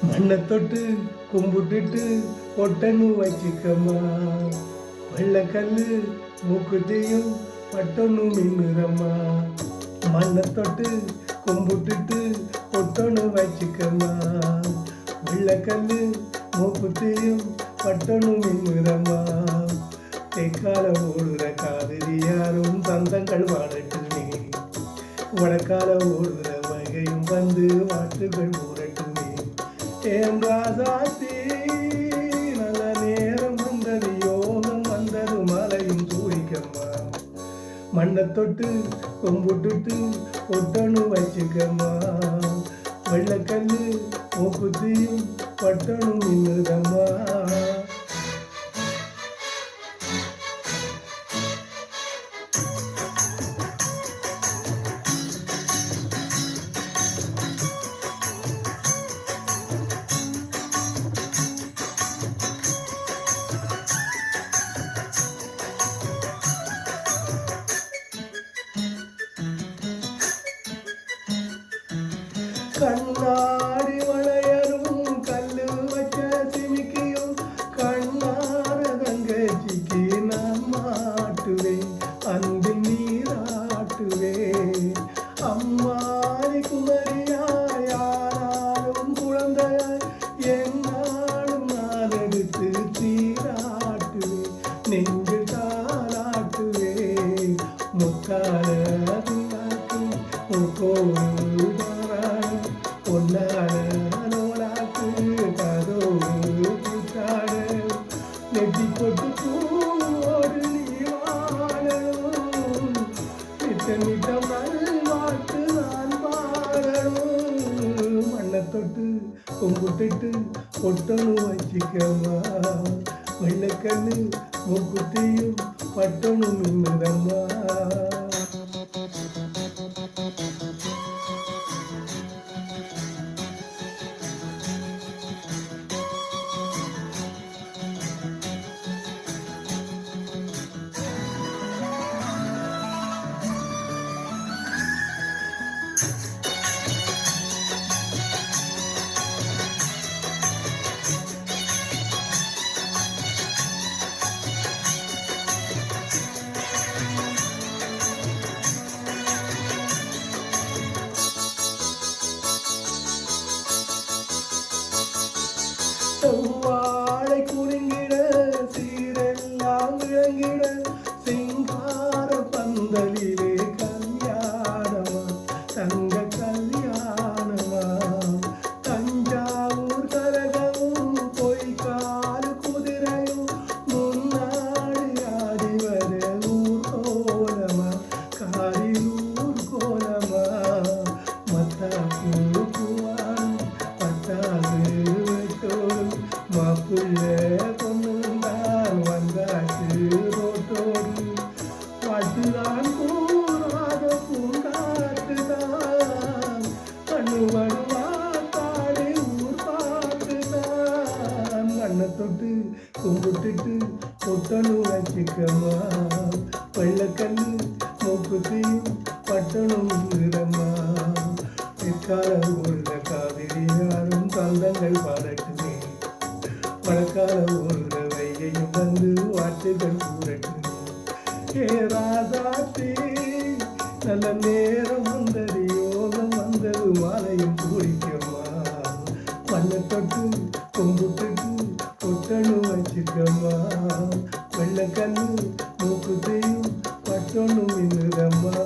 மண்ணை தொட்டு கும்பிட்டுட்டு பொட்டனு வச்சுக்கம்மா. வெள்ளக்கல்லு மூக்குத்தியும் பட்டொன்னு மின்னுறம்மா. மண்ணை தொட்டு கும்பிட்டுட்டு பொட்டொன்னு வச்சுக்கம்மா. வெள்ளக்கல்லு மூக்குத்தியும் பட்டொன்னு மின்னுறம்மா. தெற்கால ஓடுற காவிரி யாரும் தந்தங்கள் வாழட்டுமே. வடக்கால ஓடுற வகையும் வந்து வாட்டுகள் ஊரட்டுமே. ஏன் ராசாத்தி நல்ல நேரம் வந்தது, யோகம் வந்தது, மலையும் தூரிக்கம்மா. மண்ணை தொட்டு கும்பிட்டுட்டு பொட்டொன்னு வச்சுக்கம்மா. வெள்ளக்கல்லு மூக்குத்தியும் பட்டொன்னு மின்னுதம்மா. கண்ணாடி வளையரும் கல்லு வச்ச சிமிக்கியும் கண்ணார தங்கச்சிக்கு நான் மாட்டுவேன், அன்பில் நீராட்டுவேன். அம்மாரி குமரியாய் ஆனாலும் குழந்தையாய் என்னாலும் நான் எடுத்து சீராட்டுவேன், நெஞ்சில் தாளாட்டுவேன். முக்கால முக்கோடு பொன்னாட நோலாக்கு கதோடு கூத்தாட நெட்டி கொட்டு பூவோடு நீவாடும். நித்தம் நித்தம் நல்வாழ்த்து நான் பாடணும். மண்ணை தொட்டு கும்பிட்டுட்டு பொட்டொன்னு வச்சுக்கம்மா. வெள்ளக்கண்ணு மூக்குத்தியும் பட்டொன்னு மின்னுதம்மா. செவ்வாழை குலுங்கிட சீரெல்லாம் விளங்கிட சிங்கார பந்தலிலே கல்யாணமா, தங்க கல்யாணமா. தஞ்சாவூர் கரகமும் பொய்க்கால் குதிரையும் முன்னாடி ஆடி வர ஊர் கோலமா, காரியூர் கோலமா. மத்தாப்பு பூவான் பட்டாசு மாப்புள்ள பொண்ணுந்தான் வந்தாச்சு ரோட்டோடு. பாட்டுதான் கூறாத பூங்காட்டுதான் கண்ணுவடுவா தாடி ஊர் பாட்டுதான். மண்ணை தொட்டு கும்பிட்டுட்டு பொட்டொன்னு வச்சுக்கம்மா. வெள்ளக்கல்லு மூக்குத்தியும் பட்டொன்னு மின்னுதம்மா. பிற்கால ஓடுற காவிரி யாரும் தந்தங்கள் பாடட்டுமே. வடக்கால ஓடுற வைகையும் வந்து வாட்டுகள் கூறட்டுமே. ஏ ராசாத்தி நல்ல நேரம் வந்தது, யோகம் வந்தது, மாலையும் பூரிக்கம்மா. மண்ணை தொட்டு கும்பிட்டுட்டு பொட்டொன்னு வச்சுக்கம்மா. வெள்ளக்கல்லு மூக்குத்தியும் பட்டொன்னு மின்னுதம்மா.